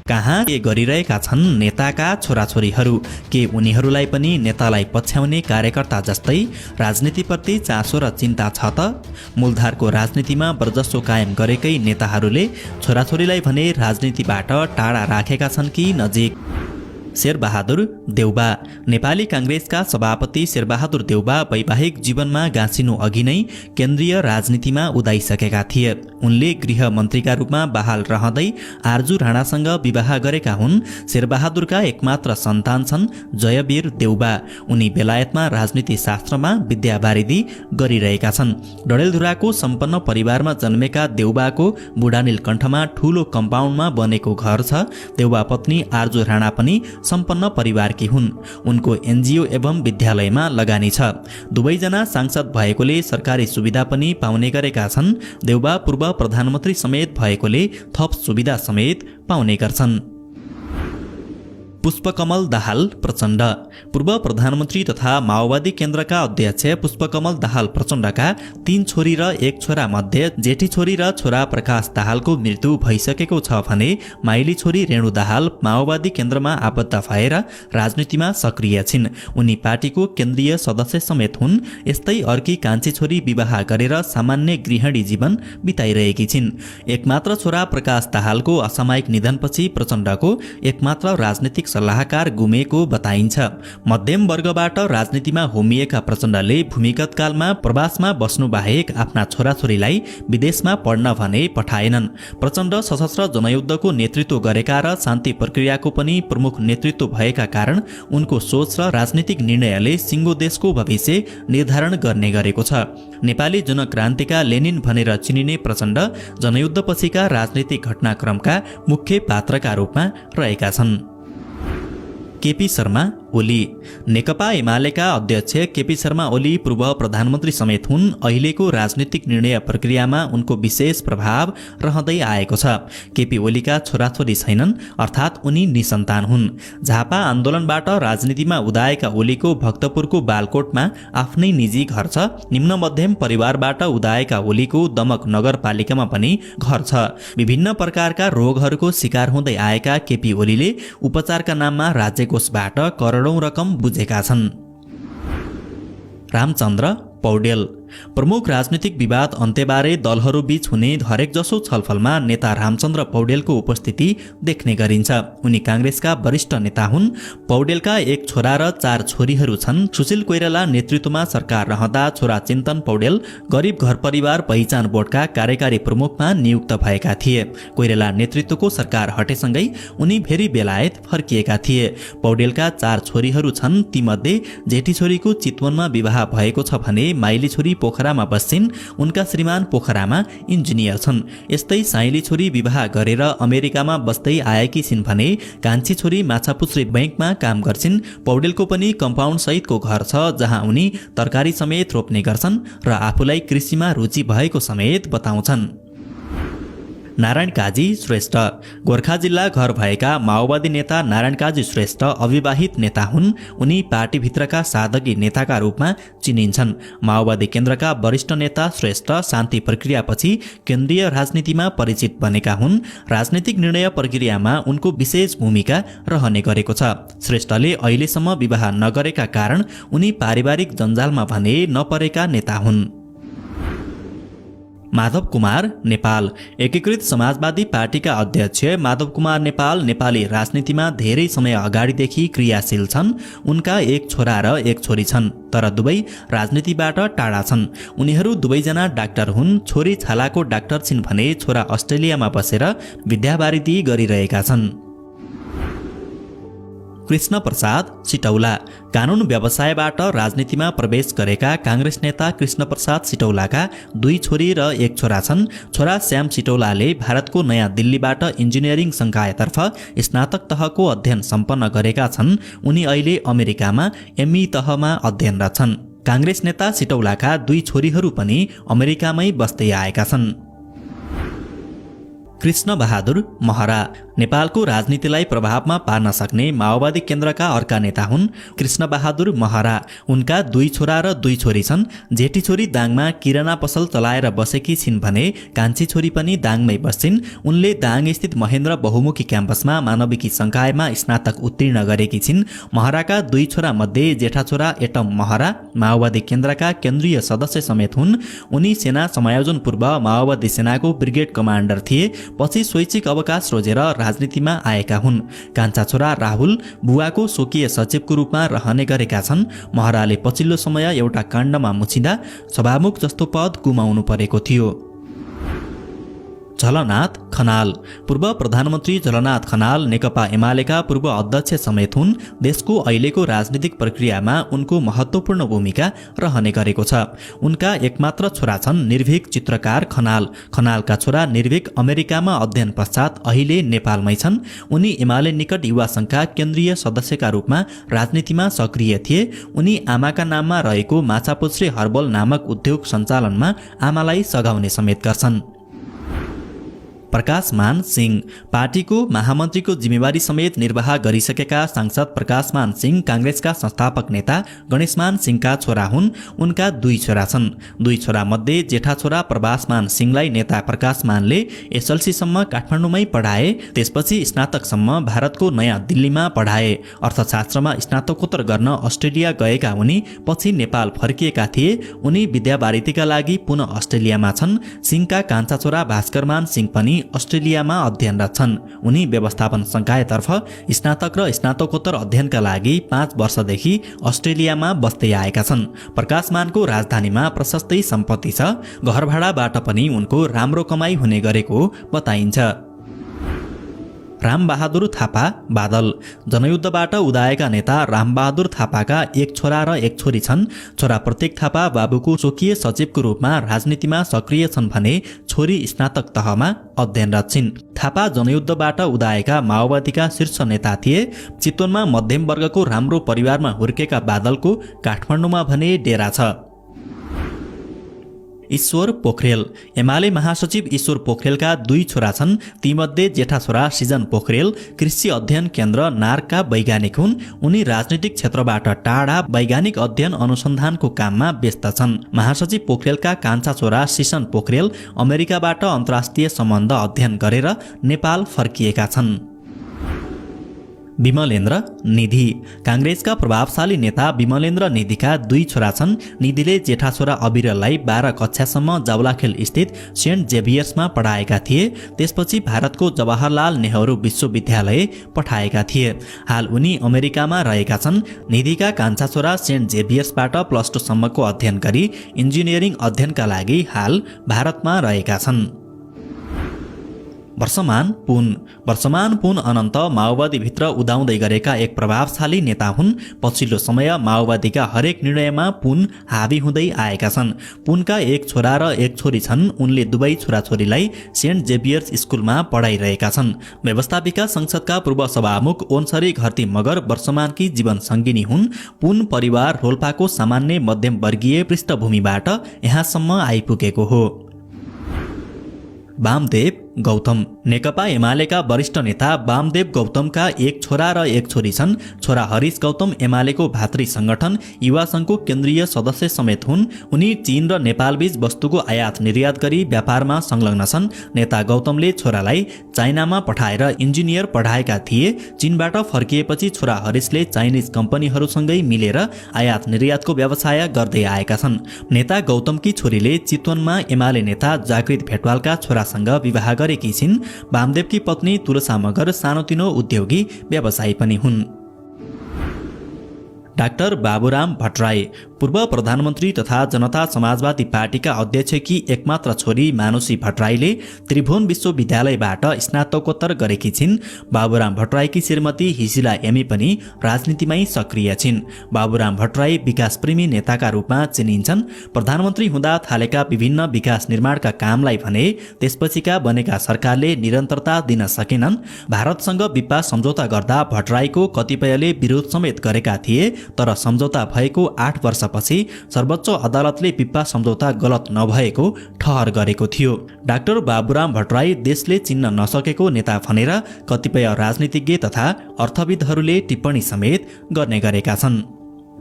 कहाँ के गरिरहेका छन् नेताका छोराछोरीहरू? के उनीहरूलाई पनि नेतालाई पछ्याउने कार्यकर्ता जस्तै राजनीतिप्रति चासो र चिन्ता छ त? मूलधारको राजनीतिमा वर्चस्व कायम गरेकै नेताहरूले छोराछोरीलाई भने राजनीतिबाट टाढा राखेका छन् कि नजिक? शेरबहादुर देउबा। नेपाली कांग्रेसका सभापति शेरबहादुर देउबा वैवाहिक जीवनमा गाँसिनु अघि नै केन्द्रीय राजनीतिमा उदाइसकेका थिए। उनले गृह मन्त्रीका रूपमा बहाल रहँदै आर्जु राणासँग विवाह गरेका हुन्। शेरबहादुरका एकमात्र सन्तान छन् जयवीर देउबा। उनी बेलायतमा राजनीति शास्त्रमा विद्यावारिधि गरिरहेका छन्। डडेलधुराको सम्पन्न परिवारमा जन्मेका देउबाको बुढानीलकण्ठमा ठूलो कम्पाउन्डमा बनेको घर छ। देउबा पत्नी आर्जु राणा पनि सम्पन्न परिवारकी हुन्। उनको एनजिओ एवं विद्यालयमा लगानी छ। दुवैजना सांसद भएकोले सरकारी सुविधा पनि पाउने गरेका छन्। देउबा पूर्व प्रधानमन्त्री समेत भएकोले थप सुविधा समेत पाउने गर्छन्। पुष्पकमल दाहाल प्रचण्ड। पूर्व प्रधानमन्त्री तथा माओवादी केन्द्रका अध्यक्ष पुष्पकमल दाहाल प्रचण्डका 3 छोरी र 1 छोरा मध्ये जेठी छोरी र छोरा प्रकाश दाहालको मृत्यु भइसकेको छ भने माइली छोरी रेणु दाहाल माओवादी केन्द्रमा आबद्ध भएर राजनीतिमा सक्रिय छिन्। उनी पार्टीको केन्द्रीय सदस्य समेत हुन्। यस्तै अर्की कान्छी छोरी विवाह गरेर सामान्य गृहिणी जीवन बिताइरहेकी छिन्। एकमात्र छोरा प्रकाश दाहालको असामयिक निधनपछि प्रचण्डको एकमात्र राजनीतिक सल्लाहकार गुमेको बताइन्छ। मध्यम वर्गबाट राजनीतिमा होमिएका प्रचण्डले भूमिगत कालमा प्रवासमा बस्नु बाहेक आफ्ना छोराछोरीलाई विदेशमा पढ्न भने पठाएनन्। प्रचण्ड सशस्त्र जनयुद्धको नेतृत्व गरेका र शान्ति प्रक्रियाको पनि प्रमुख नेतृत्व भएका कारण उनको सोच र राजनीतिक निर्णयले सिङ्गो देशको भविष्य निर्धारण गर्ने गरेको छ। नेपाली जनक्रान्तिका लेनिन भनेर चिनिने प्रचण्ड जनयुद्धपछिका राजनीतिक घटनाक्रमका मुख्य पात्रका रूपमा रहेका छन्। केपी शर्मा ओली। नेकपा एमालेका अध्यक्ष केपी शर्मा ओली पूर्व प्रधानमन्त्री समेत हुन्। अहिलेको राजनीतिक निर्णय प्रक्रियामा उनको विशेष प्रभाव रहँदै आएको छ। केपी ओलीका छोराछोरी छैनन्, अर्थात् उनी निसन्तान हुन्। झापा आन्दोलनबाट राजनीतिमा उदाएका ओलीको भक्तपुरको बालकोटमा आफ्नै निजी घर छ। निम्न मध्यम परिवारबाट उदाएका ओलीको दमक नगरपालिकामा पनि घर छ। विभिन्न प्रकारका रोगहरूको शिकार हुँदै आएका केपी ओलीले उपचारका नाममा राज्यकोषबाट करोडौं रकम बुझेका छन्। रामचन्द्र पौडेल। प्रमुख राजनीतिक विवाद अन्त्यबारे दलहरूबीच हुने हरेक जसो छलफलमा नेता रामचन्द्र पौडेलको उपस्थिति देख्ने गरिन्छ। उनी कांग्रेसका वरिष्ठ नेता हुन्। पौडेलका 1 छोरा र 4 छोरीहरू छन्। सुशील कोइराला नेतृत्वमा सरकार रहँदा छोरा चिन्तन पौडेल गरिब घर परिवार पहिचान बोर्डका कार्यकारी प्रमुखमा नियुक्त भएका थिए। कोइराला नेतृत्वको सरकार हटेसँगै उनी फेरि बेलायत फर्किएका थिए। पौडेलका 4 छोरीहरू छन्। तीमध्ये जेठी छोरीको चितवनमा विवाह भएको छ भने माइली छोरी पोखरामा बस्छिन्। उनका श्रीमान पोखरामा इन्जिनियर छन्। यस्तै साइली छोरी विवाह गरेर अमेरिकामा बस्दै आएकी छिन् भने कान्छी छोरी माछापुच्छ्रे बैंकमा काम गर्छिन्। पौडेलको पनि कम्पाउन्ड सहितको घर छ जहाँ उनी तरकारी समेत रोप्ने गर्छन् र आफूलाई कृषिमा रुचि भएको समेत बताउँछन्। नारायण काजी श्रेष्ठ। गोर्खा जिल्ला घर भएका माओवादी नेता नारायण काजी श्रेष्ठ अविवाहित नेता हुन्। उनी पार्टीभित्रका साधकी नेताका रूपमा चिनिन्छन्। माओवादी केन्द्रका वरिष्ठ नेता श्रेष्ठ शान्ति प्रक्रियापछि केन्द्रीय राजनीतिमा परिचित बनेका हुन्। राजनीतिक निर्णय प्रक्रियामा उनको विशेष भूमिका रहने गरेको छ। श्रेष्ठले अहिलेसम्म विवाह नगरेका कारण उनी पारिवारिक जन्जालमा भने नपरेका नेता हुन्। माधव कुमार नेपाल। एकीकृत समाजवादी पार्टीका अध्यक्ष माधव कुमार नेपाल नेपाली राजनीतिमा धेरै समय अगाडिदेखि क्रियाशील छन्। उनका 1 छोरा र 1 छोरी छन्, तर दुवै राजनीतिबाट टाढा छन्। उनीहरू दुवैजना डाक्टर हुन्। छोरी छालाको डाक्टर छिन् भने छोरा अस्ट्रेलियामा बसेर विद्यावारिधि गरिरहेका छन्। कृष्ण प्रसाद सिटौला। कानुन व्यवसायबाट राजनीतिमा प्रवेश गरेका कांग्रेस नेता कृष्ण प्रसाद सिटौलाका 2 छोरी र 1 छोरा छन्। छोरा श्याम सिटौलाले भारतको नयाँ दिल्लीबाट इन्जिनियरिङ संकायतर्फ स्नातक तहको अध्ययन सम्पन्न गरेका छन्। उनी अहिले अमेरिकामा एमई तहमा अध्ययनरत छन्। कांग्रेस नेता सिटौलाका 2 छोरीहरू पनि अमेरिकामै बस्दै आएका छन्। कृष्ण बहादुर महरा नेपालको राजनीतिलाई प्रभावमा पार्न सक्ने माओवादी केन्द्रका अर्का नेता हुन् कृष्ण बहादुर महरा। उनका 2 छोरा र 2 छोरी छन्। जेठी छोरी दाङमा किराना पसल चलाएर बसेकी छिन् भने कान्छी छोरी पनि दाङमै बस्छिन्। उनले दाङ स्थित महेन्द्र बहुमुखी क्याम्पसमा मानविकी संकायमा स्नातक उत्तीर्ण गरेकी छिन्। महराका 2 छोरा मध्ये जेठा छोरा एटम महरा माओवादी केन्द्रका केन्द्रीय सदस्य समेत हुन्। उनी सेना समायोजन पूर्व माओवादी सेनाको ब्रिगेड कमान्डर थिए। पछि स्वैच्छिक अवकाश रोजेर राजनीतिमा आएका हुन्। कान्छा छोरा राहुल बुवाको स्वकीय सचिवको रूपमा रहने गरेका छन्। महराले पछिल्लो समय एउटा काण्डमा मुछिँदा सभामुख जस्तो पद गुमाउनु परेको थियो। झलनाथ खनाल पूर्व प्रधानमन्त्री झलनाथ खनाल नेकपा एमालेका पूर्व अध्यक्ष समेत हुन्। देशको अहिलेको राजनीतिक प्रक्रियामा उनको महत्त्वपूर्ण भूमिका रहने गरेको छ। उनका एकमात्र छोरा छन् निर्भीक चित्रकार खनाल। खनालका छोरा निर्भीक अमेरिकामा अध्ययन पश्चात अहिले नेपालमै छन्। उनी एमाले निकट युवा संघका केन्द्रीय सदस्यका रूपमा राजनीतिमा सक्रिय थिए। उनी आमाका नाममा रहेको माछापुच्छ्रे हर्बल नामक उद्योग सञ्चालनमा आमालाई सघाउने समेत गर्छन्। प्रकाशमान सिंह पार्टीको महामन्त्रीको जिम्मेवारी समेत निर्वाह गरिसकेका सांसद प्रकाशमान सिंह कांग्रेसका संस्थापक नेता गणेशमान सिंहका छोरा हुन्। उनका 2 छोरा छन्। 2 छोरा मध्ये जेठा छोरा प्रभासमान सिंहलाई नेता प्रकाशमानले एसएलसीसम्म काठमाडौँमै पढाए। त्यसपछि स्नातकसम्म भारतको नयाँ दिल्लीमा पढाए। अर्थशास्त्रमा स्नातकोत्तर गर्न अस्ट्रेलिया गएका उनी पछि नेपाल फर्किएका थिए। उनी विद्यावारिधीका लागि पुनः अस्ट्रेलियामा छन्। सिंहका कान्छा छोरा भास्करमान सिंह पनि अस्ट्रेलियामा अध्ययनरत छन्। उनी व्यवस्थापन संकायतर्फ स्नातक र स्नातकोत्तर अध्ययनका लागि 5 वर्षदेखि अस्ट्रेलियामा बस्दै आएका छन्। प्रकाशमानको राजधानीमा प्रशस्तै सम्पत्ति छ। घरभाडाबाट पनि उनको राम्रो कमाई हुने गरेको बताइन्छ। रामबहादुर थापा बादल जनयुद्धबाट उदाएका नेता रामबहादुर थापाका 1 छोरा र 1 छोरी छन्। छोरा प्रत्येक थापा बाबुको स्वकीय सचिवको रूपमा राजनीतिमा सक्रिय छन् भने छोरी स्नातक तहमा अध्ययनरत छिन्। थापा जनयुद्धबाट उदाएका माओवादीका शीर्ष नेता थिए। चितवनमा मध्यम वर्गको राम्रो परिवारमा हुर्केका बादलको काठमाडौँमा भने डेरा छ। ईश्वर पोखरेल एमाले महासचिव ईश्वर पोखरेलका 2 छोरा छन्। तीमध्ये जेठा छोरा सृजन पोखरेल कृषि अध्ययन केन्द्र नार्कका वैज्ञानिक हुन्। उनी राजनीतिक क्षेत्रबाट टाढा वैज्ञानिक अध्ययन अनुसन्धानको काममा व्यस्त छन्। महासचिव पोखरेलका कान्छा छोरा सृजन पोखरेल अमेरिकाबाट अन्तर्राष्ट्रिय सम्बन्ध अध्ययन गरेर नेपाल फर्किएका छन्। विमलेन्द्र निधि कांग्रेसका प्रभावशाली नेता विमलेन्द्र निधिका 2 छोरा छन्। निधिले जेठा छोरा अविरललाई 12 कक्षासम्म जावलाखेल स्थित सेन्ट जेभियर्समा पढाएका थिए। त्यसपछि भारतको जवाहरलाल नेहरू विश्वविद्यालय पठाएका थिए। हाल उनी अमेरिकामा रहेका छन्। निधिका कान्छा छोरा सेन्ट जेभियर्सबाट +2 सम्मको अध्ययन गरी इन्जिनियरिङ अध्ययनका लागि हाल भारतमा रहेका छन्। वर्षमान पुन अनन्त माओवादीभित्र उदाउँदै गरेका एक प्रभावशाली नेता हुन्। पछिल्लो समय माओवादीका हरेक निर्णयमा पुन हावी हुँदै आएका छन्। पुनका 1 छोरा र 1 छोरी छन्। उनले दुवै छोराछोरीलाई सेन्ट जेभियर्स स्कुलमा पढाइरहेका छन्। व्यवस्थापिका संसदका पूर्व सभामुख ओन्सरी घरती मगर वर्षमानकी जीवन सङ्गिनी हुन्। पुन परिवार रोल्पाको सामान्य मध्यम वर्गीय पृष्ठभूमिबाट यहाँसम्म आइपुगेको हो। वामदेव गौतम नेकपा एमालेका वरिष्ठ नेता वामदेव गौतमका 1 छोरा र 1 छोरी छन्। छोरा हरिश गौतम एमालेको भातृ संगठन युवा संघको केन्द्रीय सदस्य समेत हुन्। उनी चीन र नेपालबीच वस्तुको आयात निर्यात गरी व्यापारमा संलग्न छन्। नेता गौतमले छोरालाई चाइनामा पठाएर इन्जिनियर पढाएका थिए। चीनबाट फर्किएपछि छोरा हरिशले चाइनिज कम्पनीहरूसँगै मिलेर आयात निर्यातको व्यवसाय गर्दै आएका छन्। नेता गौतमकी छोरीले चितवनमा एमाले नेता जागृत भेटवालका छोरासँग विवाह गरेकी छिन्। वामदेवकी पत्नी तुलसा मगर सानोतिनो उद्योगी व्यवसायी पनि हुन्। डाक्टर बाबुराम भट्टराई पूर्व प्रधानमन्त्री तथा जनता समाजवादी पार्टीका अध्यक्षकी एकमात्र छोरी मानुषी भट्टराईले त्रिभुवन विश्वविद्यालयबाट स्नातकोत्तर गरेकी छिन्। बाबुराम भट्टराईकी श्रीमती हिसिला एमी पनि राजनीतिमै सक्रिय छिन्। बाबुराम भट्टराई विकासप्रेमी नेताका रूपमा चिनिन्छन्। प्रधानमन्त्री हुँदा थालेका विभिन्न विकास निर्माणका कामलाई भने त्यसपछिका बनेका सरकारले निरन्तरता दिन सकेनन्। भारतसँग विपा सम्झौता गर्दा भट्टराईको कतिपयले विरोध समेत गरेका थिए, तर सम्झौता भएको 8 वर्ष वर्षपछि सर्वोच्च अदालतले पिप्पा सम्झौता गलत नभएको ठहर गरेको थियो। डाक्टर बाबुराम भट्टराई देशले चिन्न नसकेको नेता भनेर कतिपय राजनीतिज्ञ तथा अर्थविदहरूले टिप्पणी समेत गर्ने गरेका छन्।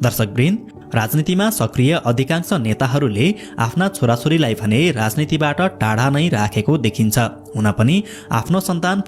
दर्शकवृन्द, राजनीतिमा सक्रिय अधिकांश नेताहरूले आफ्ना छोराछोरीलाई भने राजनीतिबाट टाढा नै राखेको देखिन्छ। हुन पनि आफ्नो सन्तान